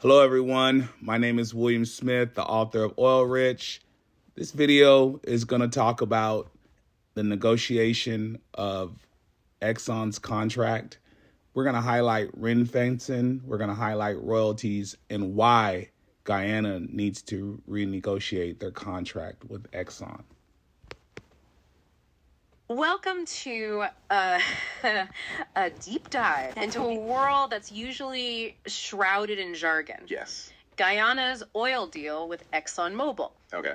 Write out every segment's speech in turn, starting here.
Hello everyone, my name is William Smith, the author of Oil Rich. This video is going to talk about the negotiation of Exxon's contract. We're going to highlight ring fencing, we're going to highlight royalties, and why Guyana needs to renegotiate their contract with Exxon. Welcome to a deep dive into a world that's usually shrouded in jargon. Yes. Guyana's oil deal with ExxonMobil. Okay.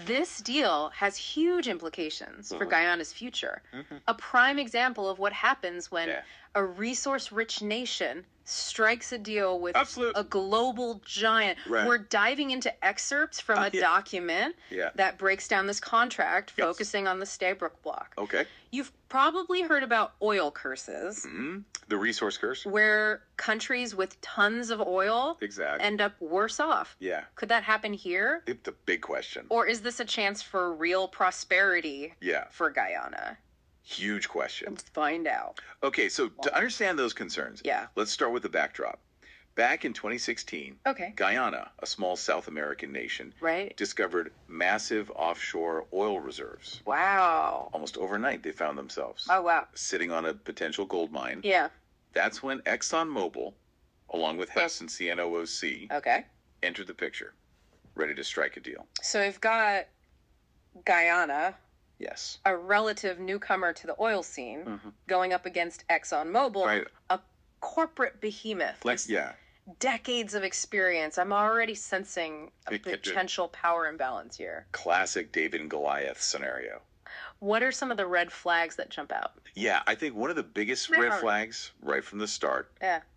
This deal has huge implications for Guyana's future. A prime example of what happens when a resource-rich nation strikes a deal with a global giant. Right. We're diving into excerpts from a document that breaks down this contract, focusing on the Stabroek Block. Okay. You've probably heard about oil curses. The resource curse. Where countries with tons of oil end up worse off. Yeah. Could that happen here? It's a big question. Or is this a chance for real prosperity for Guyana? Huge question. Let's find out. Okay, so to understand those concerns, let's start with the backdrop. Back in 2016, Guyana, a small South American nation, discovered massive offshore oil reserves. Wow. Almost overnight, they found themselves sitting on a potential gold mine. Yeah. That's when ExxonMobil, along with Hess and CNOOC, entered the picture, ready to strike a deal. So we've got Guyana, a relative newcomer to the oil scene, going up against ExxonMobil, a corporate behemoth. Decades of experience. I'm already sensing a potential power imbalance here. Classic David and Goliath scenario. What are some of the red flags that jump out? Yeah, I think one of the biggest red flags right from the start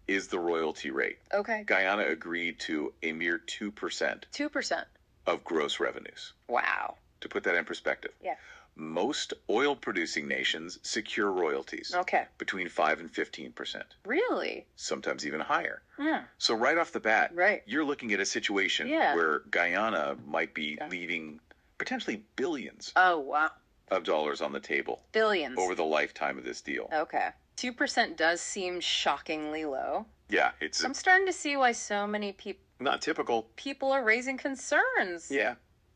is the royalty rate. Okay. Guyana agreed to a mere 2%. 2%. Of gross revenues. Wow. To put that in perspective. Yeah. Most oil-producing nations secure royalties between 5 and 15%. Really? Sometimes even higher. Yeah. So right off the bat, you're looking at a situation where Guyana might be leaving potentially billions of dollars on the table. Billions. Over the lifetime of this deal. Okay. 2% does seem shockingly low. Yeah. I'm starting to see why so many people... Not typical. People are raising concerns. Yeah.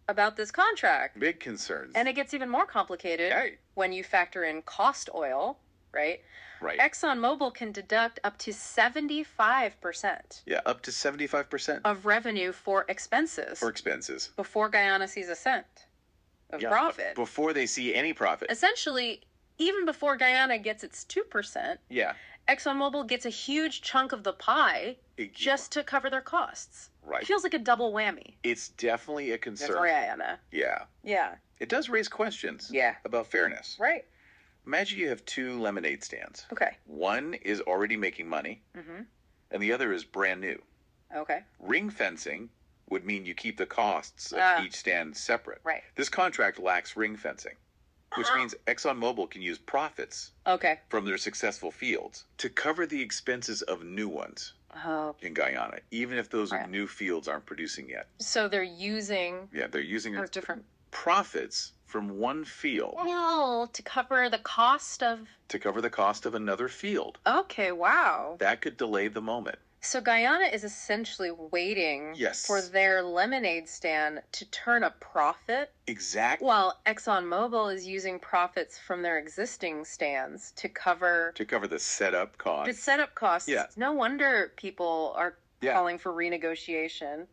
About this contract. Big concerns. And it gets even more complicated when you factor in cost oil, right? Right. ExxonMobil can deduct up to 75%. Yeah, up to 75%. Of revenue for expenses. Before Guyana sees a cent of profit. Before they see any profit. Essentially, even before Guyana gets its 2%, ExxonMobil gets a huge chunk of the pie just to cover their costs. Right. It feels like a double whammy. It's definitely a concern. For Guyana. Yeah. Yeah. It does raise questions about fairness. Right. Imagine you have two lemonade stands. Okay. One is already making money, and the other is brand new. Okay. Ring fencing would mean you keep the costs of each stand separate. Right. This contract lacks ring fencing, which means ExxonMobil can use profits from their successful fields to cover the expenses of new ones in Guyana, even if those new fields aren't producing yet. So they're using... they're using different profits from one field. To cover the cost of... To cover the cost of another field. Okay, wow. That could delay the moment. So Guyana is essentially waiting for their lemonade stand to turn a profit. Exactly. While ExxonMobil is using profits from their existing stands to cover the setup costs. The setup costs. Yeah. No wonder people are calling for renegotiation.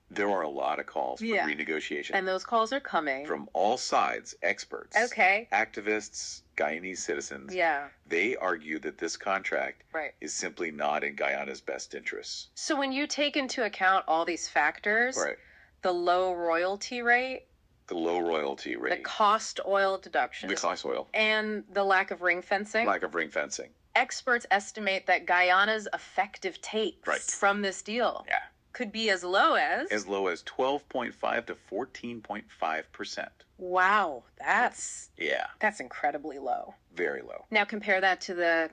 There are a lot of calls for renegotiation. And those calls are coming. From all sides, experts, activists, Guyanese citizens. Yeah. They argue that this contract is simply not in Guyana's best interests. So when you take into account all these factors, the low royalty rate, the cost oil deductions, and the lack of ring fencing, experts estimate that Guyana's effective take from this deal could be as low as 12.5 to 14.5%. Wow, that's incredibly low. Very low. Now compare that to the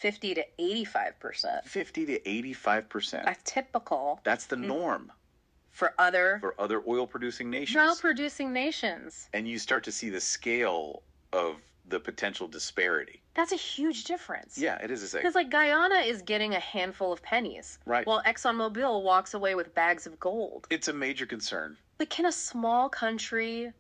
50 to 85%. 50 to 85%. That's typical. That's the norm. For other oil producing nations. And you start to see the scale of the potential disparity. That's a huge difference. Yeah, it is a Because, like, Guyana is getting a handful of pennies. Right. While ExxonMobil walks away with bags of gold. It's a major concern. But can a small country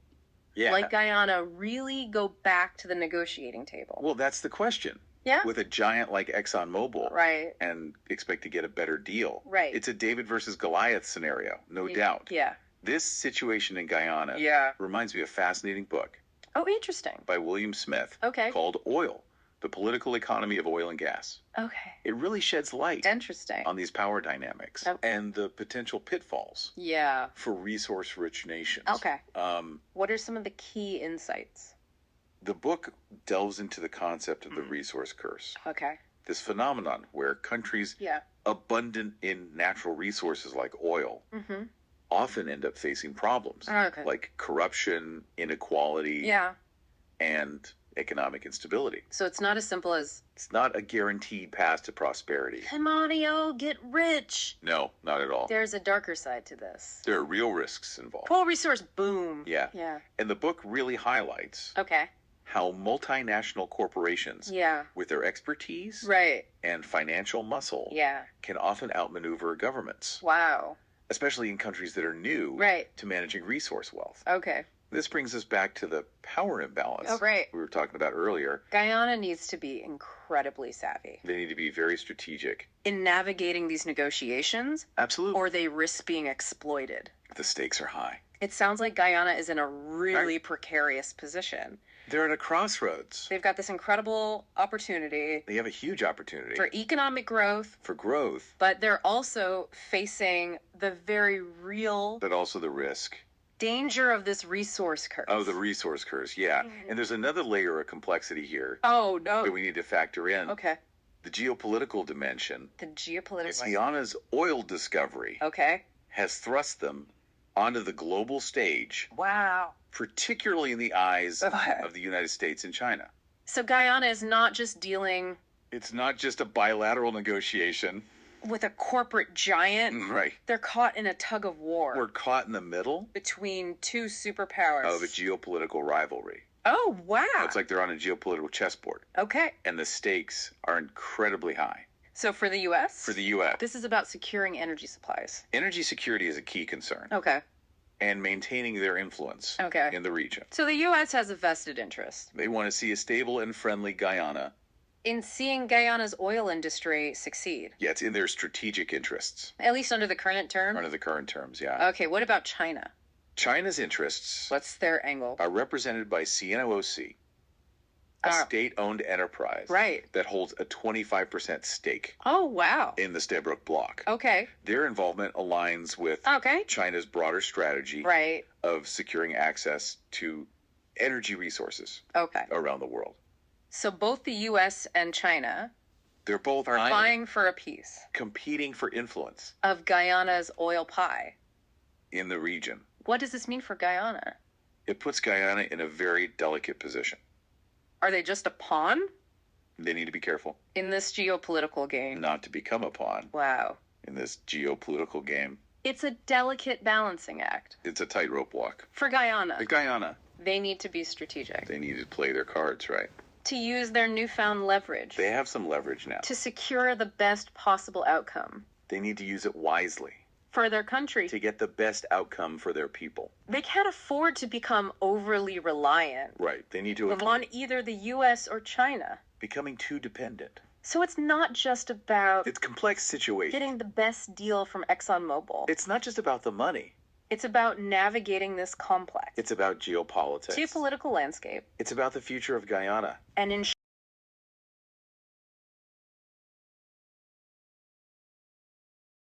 like Guyana really go back to the negotiating table? Well, that's the question. Yeah. With a giant like ExxonMobil. Right. And expect to get a better deal. Right. It's a David versus Goliath scenario, no doubt. Yeah. This situation in Guyana reminds me of a fascinating book. Oh, interesting. By William Smith. Okay. Called Oil, the Political Economy of Oil and Gas. Okay. It really sheds light Interesting. on these power dynamics and the potential pitfalls for resource-rich nations. Okay. What are some of the key insights? The book delves into the concept of the resource curse. Okay. This phenomenon where countries abundant in natural resources like oil often end up facing problems like corruption, inequality, and economic instability. So it's not as simple as... It's not a guaranteed path to prosperity. Come on, yo, get rich. No, not at all. There's a darker side to this. There are real risks involved. Coal resource boom. Yeah. Yeah. And the book really highlights how multinational corporations, with their expertise and financial muscle, can often outmaneuver governments. Wow. Especially in countries that are new to managing resource wealth. Okay. This brings us back to the power imbalance we were talking about earlier. Guyana needs to be incredibly savvy. They need to be very strategic. In navigating these negotiations? Absolutely. Or they risk being exploited? The stakes are high. It sounds like Guyana is in a really precarious position. They're at a crossroads. They've got this incredible opportunity. They have a huge opportunity. For economic growth. For growth. But they're also facing the very real... But also the risk. Danger of this resource curse. Oh, the resource curse, yeah. And there's another layer of complexity here. Oh, no. That we need to factor in. Okay. The geopolitical dimension. The geopolitical... Guyana's oil discovery. Has thrust them onto the global stage. Wow. Particularly in the eyes of the United States and China. So Guyana is not just dealing... It's not just a bilateral negotiation. With a corporate giant. Right. They're caught in a tug of war. We're caught in the middle. Between two superpowers. Of a geopolitical rivalry. Oh, wow. It's like they're on a geopolitical chessboard. Okay. And the stakes are incredibly high. So for the U.S.? For the U.S. This is about securing energy supplies. Energy security is a key concern. Okay. And maintaining their influence in the region. So the U.S. has a vested interest. They want to see a stable and friendly Guyana. In seeing Guyana's oil industry succeed. Yeah, it's in their strategic interests. At least under the current term? Under the current terms, yeah. Okay, what about China? China's interests... What's their angle? Are represented by CNOOC, a state-owned enterprise that holds a 25% stake. Oh, wow. In the Stabroek Block. Okay. Their involvement aligns with China's broader strategy of securing access to energy resources around the world. So both the U.S. and China they're both are vying for a piece. Competing for influence. Of Guyana's oil pie. In the region. What does this mean for Guyana? It puts Guyana in a very delicate position. Are they just a pawn? They need to be careful. In this geopolitical game. Not to become a pawn. Wow. In this geopolitical game. It's a delicate balancing act. It's a tightrope walk. For Guyana. For Guyana. They need to be strategic. They need to play their cards right. To use their newfound leverage. They have some leverage now. To secure the best possible outcome. They need to use it wisely. For their country. To get the best outcome for their people. They can't afford to become overly reliant. Right. They need to... On either the U.S. or China. Becoming too dependent. So it's not just about... It's a complex situation. Getting the best deal from ExxonMobil. It's not just about the money. It's about navigating this complex. It's about geopolitics. Geopolitical landscape. It's about the future of Guyana. And